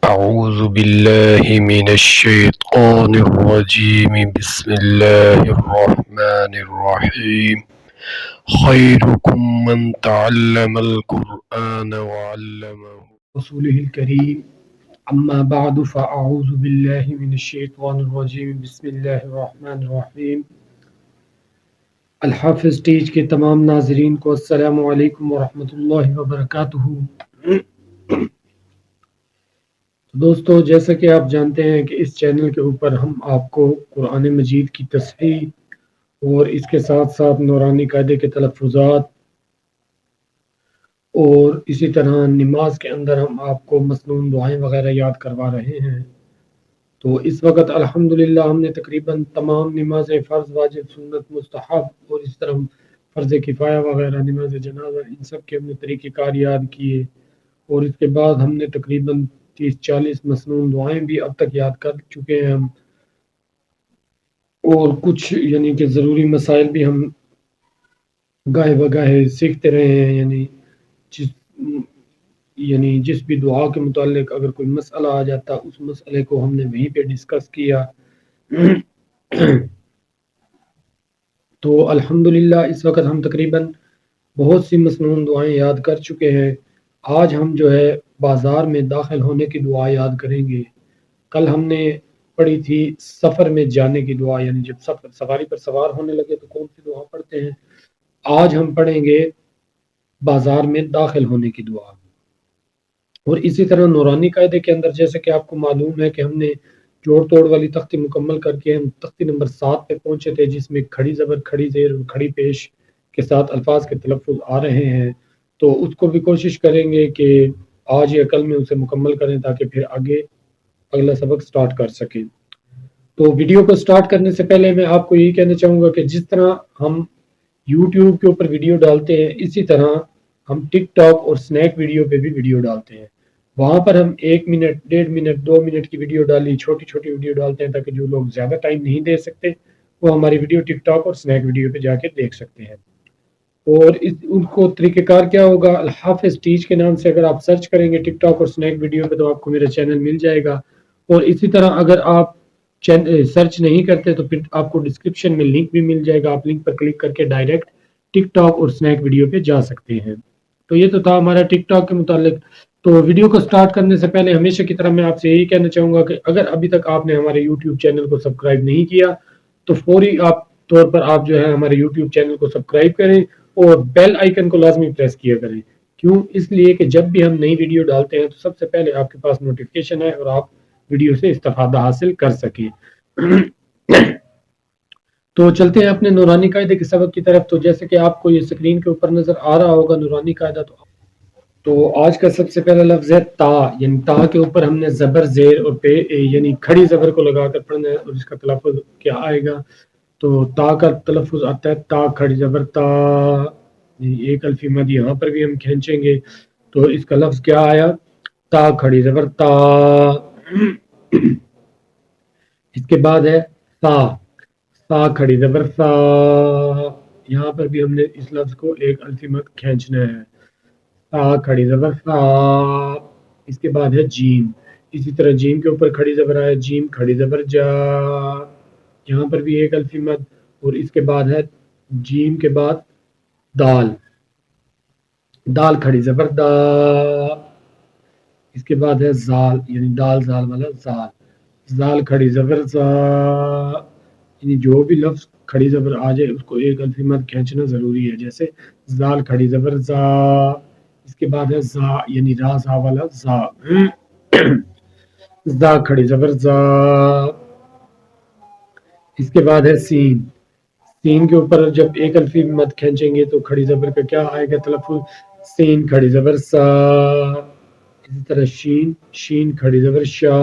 أعوذ بالله من الشيطان الرجيم بسم الله الرحمن الرحيم خيركم من تعلم القرآن وعلمه رسوله الكريم أما بعد فأعوذ بالله من الشيطان الرجيم بسم الله الرحمن الرحيم الحافظ ٹیچ کے تمام ناظرین کو السلام علیکم ورحمۃ اللہ وبرکاتہ۔ دوستو، جیسا کہ آپ جانتے ہیں کہ اس چینل کے اوپر ہم آپ کو قرآن مجید کی تصحیح اور اس کے ساتھ ساتھ نورانی قاعدے کے تلفظات اور اسی طرح نماز کے اندر ہم آپ کو مسنون دعائیں وغیرہ یاد کروا رہے ہیں۔ تو اس وقت الحمدللہ ہم نے تقریباً تمام نمازیں فرض، واجب، سنت، مستحب اور اس طرح فرض کفایہ وغیرہ، نماز جنازہ، ان سب کے ہم نے طریقہ کار یاد کیے، اور اس کے بعد ہم نے تقریباً 30-40 مسنون دعائیں بھی اب تک یاد کر چکے ہیں ہم، اور کچھ یعنی کہ ضروری مسائل بھی ہم گاہے بگاہے سیکھتے رہے ہیں، یعنی جس بھی دعا کے متعلق اگر کوئی مسئلہ آ جاتا اس مسئلے کو ہم نے وہیں پہ ڈسکس کیا۔ تو الحمدللہ اس وقت ہم تقریباً بہت سی مسنون دعائیں یاد کر چکے ہیں۔ آج ہم جو ہے بازار میں داخل ہونے کی دعا یاد کریں گے۔ کل ہم نے پڑھی تھی سفر میں جانے کی دعا، یعنی جب سواری پر سوار ہونے لگے تو کون سی دعا پڑھتے ہیں۔ آج ہم پڑھیں گے بازار میں داخل ہونے کی دعا، اور اسی طرح نورانی قاعدے کے اندر جیسے کہ آپ کو معلوم ہے کہ ہم نے جوڑ توڑ والی تختی مکمل کر کے ہم تختی نمبر 7 پہ پہنچے تھے، جس میں کھڑی زبر، کھڑی زیر اور کھڑی پیش کے ساتھ الفاظ کے تلفظ آ رہے ہیں۔ تو اس کو بھی کوشش کریں گے کہ آج یا کل میں اسے مکمل کریں تاکہ پھر آگے اگلا سبق سٹارٹ کر سکیں۔ تو ویڈیو کو سٹارٹ کرنے سے پہلے میں آپ کو یہی کہنا چاہوں گا کہ جس طرح ہم یوٹیوب کے اوپر ویڈیو ڈالتے ہیں، اسی طرح ہم ٹک ٹاک اور سنیک ویڈیو پہ بھی ویڈیو ڈالتے ہیں۔ وہاں پر ہم 1 منٹ، 1.5 منٹ، 2 منٹ کی ویڈیو ڈالی، چھوٹی چھوٹی ویڈیو ڈالتے ہیں تاکہ جو لوگ زیادہ ٹائم نہیں دے سکتے وہ ہماری ویڈیو ٹک ٹاک اور سنیک ویڈیو پہ جا کے دیکھ سکتے ہیں۔ اور ان کو طریقہ کار کیا ہوگا، الحافظ ٹیچ کے نام سے اگر آپ سرچ کریں گے ٹک ٹاک اور سنیک ویڈیو پہ تو آپ کو میرا چینل مل جائے گا، اور اسی طرح اگر آپ سرچ نہیں کرتے تو پھر آپ کو ڈسکرپشن میں لنک بھی مل جائے گا، آپ لنک پر کلک کر کے ڈائریکٹ ٹک ٹاک اور سنیک ویڈیو پہ جا سکتے ہیں۔ تو یہ تو تھا ہمارا ٹک ٹاک کے متعلق۔ تو ویڈیو کو سٹارٹ کرنے سے پہلے ہمیشہ کی طرح میں آپ سے یہی کہنا چاہوں گا کہ اگر ابھی تک آپ نے ہمارے یوٹیوب چینل کو سبسکرائب نہیں کیا تو فوری طور پر آپ جو ہے ہمارے یوٹیوب چینل کو سبسکرائب کریں اور بیل آئیکن کو لازمی پریس کیا کریں۔ کیوں؟ اس لیے کہ جب بھی ہم نئی ویڈیو ڈالتے ہیں تو سب سے پہلے آپ کے پاس نوٹیفیکیشن ہے اور آپ ویڈیو سے استفادہ حاصل کر سکیں۔ تو چلتے ہیں اپنے نورانی قاعدے کے سبق کی طرف۔ تو جیسے کہ آپ کو یہ اسکرین کے اوپر نظر آ رہا ہوگا نورانی قاعدہ، تو آج کا سب سے پہلا لفظ ہے تا، یعنی تا کے اوپر ہم نے زبر، زیر اور پہ یعنی کھڑی زبر کو لگا کر پڑھنا ہے، اور اس کا تلفظ کیا آئے گا؟ تو تا کا تلفظ آتا ہے تا کھڑی زبر تا، ایک الفی مد یہاں پر بھی ہم کھینچیں گے تو اس کا لفظ کیا آیا؟ تا کھڑی زبر تا۔ اس کے بعد ہے سا، سا کھڑی زبر سا، یہاں پر بھی ہم نے اس لفظ کو ایک الفی مد کھینچنا ہے، سا کھڑی زبر سا۔ اس کے بعد ہے جیم، اسی طرح جیم کے اوپر کھڑی زبر آیا، جیم کھڑی زبر جا، یہاں پر بھی ایک الفی مد، اور اس کے بعد ہے جیم کے بعد دال، دال کھڑی زبر دا۔ اس کے بعد ہے زال، یعنی دال زال والا زال، زال کھڑی زبر زا، یعنی جو بھی لفظ کھڑی زبر آ جائے اس کو ایک الفی مد کھینچنا ضروری ہے، جیسے زال کھڑی زبر زا۔ اس کے بعد ہے زا، یعنی را زا والا زا، زا کھڑی زبر زا۔ اس کے بعد ہے سین، سین کے اوپر جب ایک الفی مد کھینچیں گے تو کھڑی زبر کا کیا آئے گا تلفظ؟ سین کھڑی زبر سا۔ اسی طرح شین، شین کھڑی زبر شا،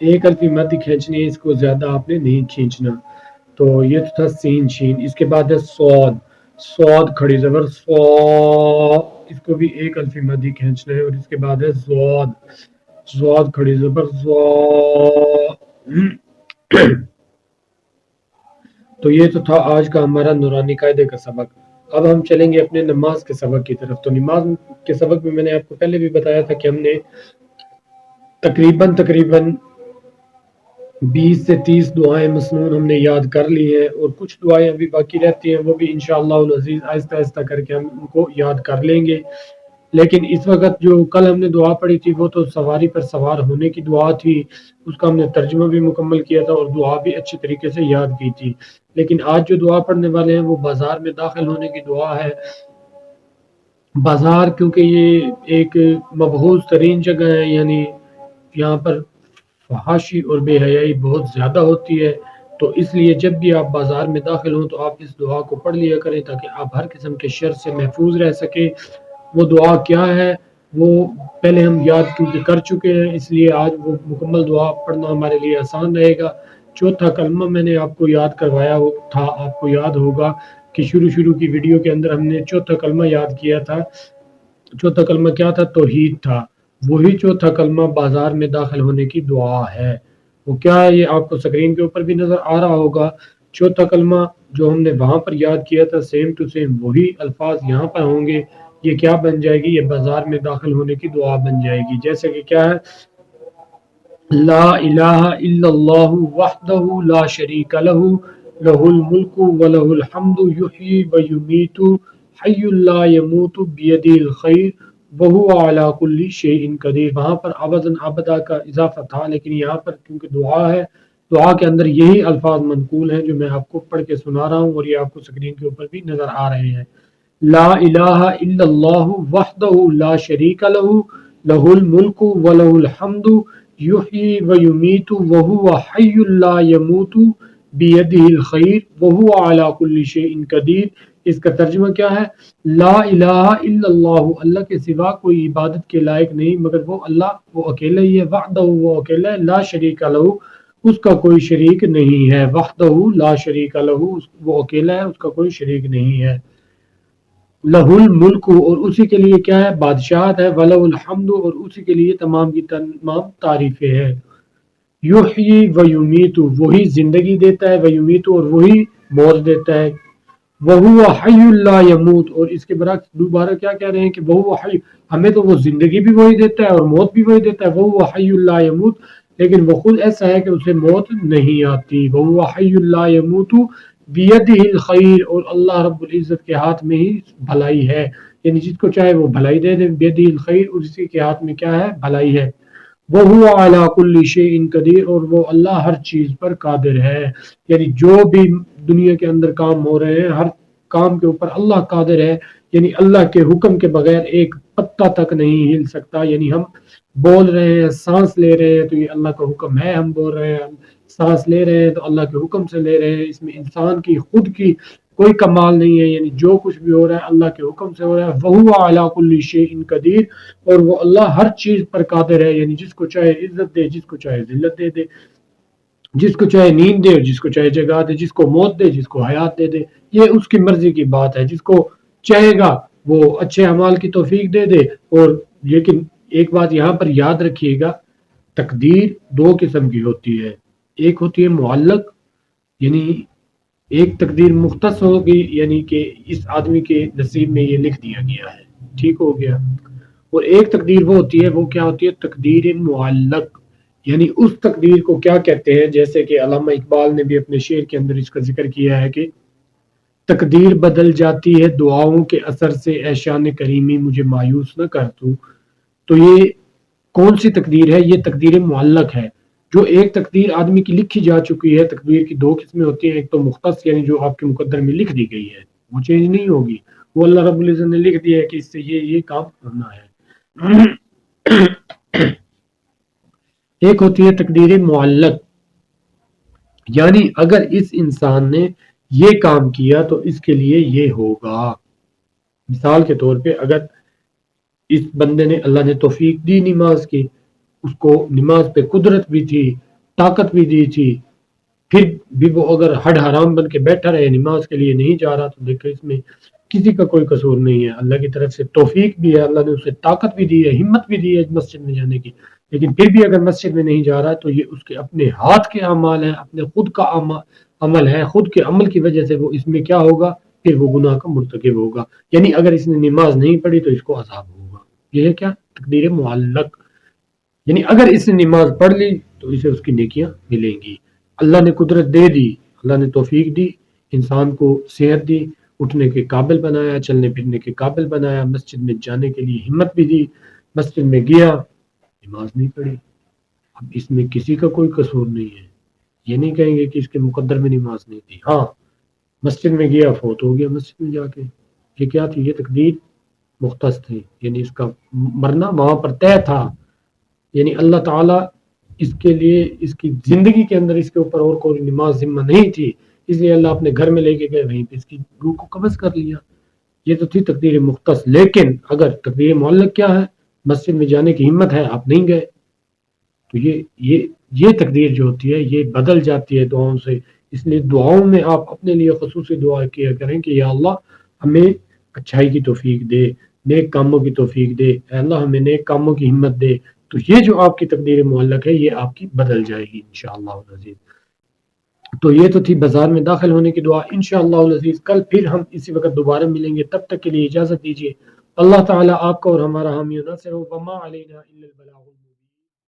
ایک الفی مد کھینچنی ہے، اس کو زیادہ آپ نے نہیں کھینچنا۔ تو یہ تو تھا سین شین۔ اس کے بعد ہے سواد، سواد کھڑی زبر سوا، اس کو بھی ایک الفی مد ہی کھینچنا ہے، اور اس کے بعد ہے زواد، زواد کھڑی زبر زوا۔ تو یہ تو تھا آج کا ہمارا نورانی قاعدے کا سبق۔ اب ہم چلیں گے اپنے نماز کے سبق کی طرف۔ تو نماز کے سبق میں نے آپ کو پہلے بھی بتایا تھا کہ ہم نے تقریباً 20 سے 30 دعائیں مسنون ہم نے یاد کر لی ہیں، اور کچھ دعائیں ابھی باقی رہتی ہیں، وہ بھی انشاءاللہ العزیز آہستہ آہستہ کر کے ہم ان کو یاد کر لیں گے۔ لیکن اس وقت جو کل ہم نے دعا پڑھی تھی وہ تو سواری پر سوار ہونے کی دعا تھی، اس کا ہم نے ترجمہ بھی مکمل کیا تھا اور دعا بھی اچھی طریقے سے یاد کی تھی۔ لیکن آج جو دعا پڑھنے والے ہیں وہ بازار میں داخل ہونے کی دعا ہے۔ بازار کیونکہ یہ ایک مبہوث ترین جگہ ہے، یعنی یہاں پر فحاشی اور بے حیائی بہت زیادہ ہوتی ہے، تو اس لیے جب بھی آپ بازار میں داخل ہوں تو آپ اس دعا کو پڑھ لیا کریں تاکہ آپ ہر قسم کے شر سے محفوظ رہ سکیں۔ وہ دعا کیا ہے وہ پہلے ہم یاد کیونکہ کر چکے ہیں، اس لیے آج وہ مکمل دعا پڑھنا ہمارے لیے آسان رہے گا۔ چوتھا کلمہ میں نے آپ کو یاد کروایا تھا، آپ کو یاد ہوگا کہ شروع کی ویڈیو کے اندر ہم نے چوتھا کلمہ یاد کیا تھا۔ چوتھا کلمہ کیا تھا؟ توحید تھا۔ وہی چوتھا کلمہ بازار میں داخل ہونے کی دعا ہے۔ وہ کیا ہے یہ آپ کو سکرین کے اوپر بھی نظر آ رہا ہوگا۔ چوتھا کلمہ جو ہم نے وہاں پر یاد کیا تھا سیم ٹو سیم وہی الفاظ یہاں پر ہوں گے۔ یہ کیا بن جائے گی؟ یہ بازار میں داخل ہونے کی دعا بن جائے گی، جیسے کہ کیا ہے؟ لا الہ الا اللہ وحدہ لا شریک لہ لہ الملک ولہ الحمد یحیی و یمیت حی لا یموت بیدہ الخیر وہو علی کل شیء قدیر۔ وہاں پر ابداً ابدا کا اضافہ تھا، لیکن یہاں پر کیونکہ دعا ہے، دعا کے اندر یہی الفاظ منقول ہیں جو میں آپ کو پڑھ کے سنا رہا ہوں، اور یہ آپ کو سکرین کے اوپر بھی نظر آ رہے ہیں۔ لا الہ الا اللہ وحدہ لا شریک لہ لہ الملک ولہ الحمد یحیی و یمیت وہو حی لا یموت بیدہ الخیر وہو علی کل شیء قدیر۔ اس کا ترجمہ کیا ہے؟ لا الہ الا اللہ، اللہ کے سوا کوئی عبادت کے لائق نہیں مگر وہ اللہ، وہ اکیلا ہی ہے۔ وحدہ، وہ اکیلا ہے۔ لا شریک لہ، اس کا کوئی شریک نہیں ہے۔ وحدہ لا شریک لہ، وہ اکیلا ہے، اس کا کوئی شریک نہیں ہے۔ لہ الملک، اور اسی کے لیے کیا ہے؟ بادشاہت ہے۔ ولہ الحمد، اور اسی کے لیے تمام کی تمام تعریفیں ہیں۔ یحیی و یمیت، وہی زندگی دیتا ہے، و یمیت، اور وہی موت دیتا ہے۔ وہو حی لا یموت، اور اس کے برعکس دوبارہ کیا کہہ رہے ہیں کہ وہو حی، ہمیں تو وہ زندگی بھی وہی دیتا ہے اور موت بھی وہی دیتا ہے۔ وہو حی لا یموت، لیکن وہ خود ایسا ہے کہ اسے موت نہیں آتی۔ وہو حی لا یموت بیدہ الخیر، اور اللہ رب العزت کے ہاتھ میں ہی بھلائی ہے، یعنی جس کو چاہے وہ بھلائی دے دے۔ بیدہ الخیر، اور اسی کے ہاتھ میں کیا ہے؟ بھلائی ہے۔ وہو علی کل شیء قدیر، اور وہ اللہ ہر چیز پر قادر ہے، یعنی جو بھی دنیا کے اندر کام ہو رہے ہیں ہر کام کے اوپر اللہ قادر ہے، یعنی اللہ کے حکم کے بغیر ایک پتہ تک نہیں ہل سکتا۔ یعنی ہم بول رہے ہیں، سانس لے رہے ہیں تو یہ اللہ کا حکم ہے، ہم بول رہے ہیں، سانس لے رہے ہیں تو اللہ کے حکم سے لے رہے ہیں۔ اس میں انسان کی خود کی کوئی کمال نہیں ہے، یعنی جو کچھ بھی ہو رہا ہے اللہ کے حکم سے ہو رہا ہے۔ وہو علی کل شیء قدیر، اور وہ اللہ ہر چیز پر قادر ہے، یعنی جس کو چاہے عزت دے، جس کو چاہے ذلت دے دے، جس کو چاہے نیند دے اور جس کو چاہے جگا دے، جس کو موت دے، جس کو حیات دے دے، یہ اس کی مرضی کی بات ہے۔ جس کو چاہے گا وہ اچھے اعمال کی توفیق دے دے۔ اور لیکن ایک بات یہاں پر یاد رکھیے گا، تقدیر دو قسم کی ہوتی ہے۔ ایک ہوتی ہے معلق، یعنی ایک تقدیر مختص ہوگی، یعنی کہ اس آدمی کے نصیب میں یہ لکھ دیا گیا ہے، ٹھیک ہو گیا۔ اور ایک تقدیر وہ ہوتی ہے، وہ کیا ہوتی ہے؟ تقدیر معلق، یعنی اس تقدیر کو کیا کہتے ہیں؟ جیسے کہ علامہ اقبال نے بھی اپنے شعر کے اندر اس کا ذکر کیا ہے کہ تقدیر بدل جاتی ہے دعاؤں کے اثر سے، اے شان کریمی مجھے مایوس نہ کر تو یہ کون سی تقدیر ہے؟ یہ تقدیر معلق ہے۔ جو ایک تقدیر آدمی کی لکھی جا چکی ہے، تقدیر کی دو قسمیں ہوتی ہیں، ایک تو مختص، یعنی جو آپ کے مقدر میں لکھ دی گئی ہے، وہ چینج نہیں ہوگی، وہ اللہ رب العزت نے لکھ دیا ہے کہ اس سے یہ کام کرنا ہے۔ ایک ہوتی ہے تقدیر معلق، یعنی اگر اس انسان نے یہ کام کیا تو اس کے لیے یہ ہوگا۔ مثال کے طور پہ اگر اس بندے نے، اللہ نے توفیق دی نماز کی، اس کو نماز پہ قدرت بھی تھی، طاقت بھی دی تھی، پھر بھی وہ اگر ہڈ حرام بن کے بیٹھا رہے، نماز کے لیے نہیں جا رہا، تو دیکھیں اس میں کسی کا کوئی قصور نہیں ہے، اللہ کی طرف سے توفیق بھی ہے، اللہ نے اسے طاقت بھی دی ہے، ہمت بھی دی ہے مسجد میں جانے کی، لیکن پھر بھی اگر مسجد میں نہیں جا رہا تو یہ اس کے اپنے ہاتھ کے اعمال ہیں، اپنے خود کا عمل ہے، خود کے عمل کی وجہ سے وہ اس میں کیا ہوگا؟ پھر وہ گناہ کا مرتکب ہوگا۔ یعنی اگر اس نے نماز نہیں پڑھی تو اس کو عذاب ہوگا۔ یہ ہے کیا؟ تقدیر معلق۔ یعنی اگر اس نے نماز پڑھ لی تو اسے اس کی نیکیاں ملیں گی. اللہ نے قدرت دے دی، اللہ نے توفیق دی، انسان کو صحت دی، اٹھنے کے قابل بنایا، چلنے پھرنے کے قابل بنایا، مسجد میں جانے کے لیے ہمت بھی دی، مسجد میں گیا، نماز نہیں پڑھی. اب اس میں کسی کا کوئی قصور نہیں ہے، یہ نہیں کہیں گے کہ اس کے مقدر میں نماز نہیں تھی. ہاں، مسجد میں گیا، فوت ہو گیا مسجد میں جا کے، یہ کیا تھی؟ یہ تقدیر مختص تھی، یعنی اس کا مرنا وہاں پر طے تھا. یعنی اللہ تعالیٰ اس کے لیے اس کی زندگی کے اندر اس کے اوپر اور کوئی نماز ذمہ نہیں تھی، اس لیے اللہ اپنے گھر میں لے کے گئے، وہیں پہ اس کی روح کو قبض کر لیا. یہ تو تھی تقدیر مختص. لیکن اگر تقدیر معلق کیا ہے، مسجد میں جانے کی ہمت ہے، آپ نہیں گئے، تو یہ تقدیر جو ہوتی ہے یہ بدل جاتی ہے دعاؤں سے. اس لیے دعاؤں میں آپ اپنے لیے خصوصی دعا کیا کریں کہ یا اللہ ہمیں اچھائی کی توفیق دے، نیک کاموں کی توفیق دے، اے اللہ ہمیں نیک کاموں کی ہمت دے. تو یہ جو آپ کی تقدیر معلق ہے یہ آپ کی بدل جائے گی انشاءاللہ العزیز. تو یہ تو تھی بازار میں داخل ہونے کی دعا. انشاءاللہ العزیز کل پھر ہم اسی وقت دوبارہ ملیں گے، تب تک کے لیے اجازت دیجیے. اللہ تعالیٰ آپ کا اور ہمارا حامی و ناصر ہو. وما علینا الا البلاغ.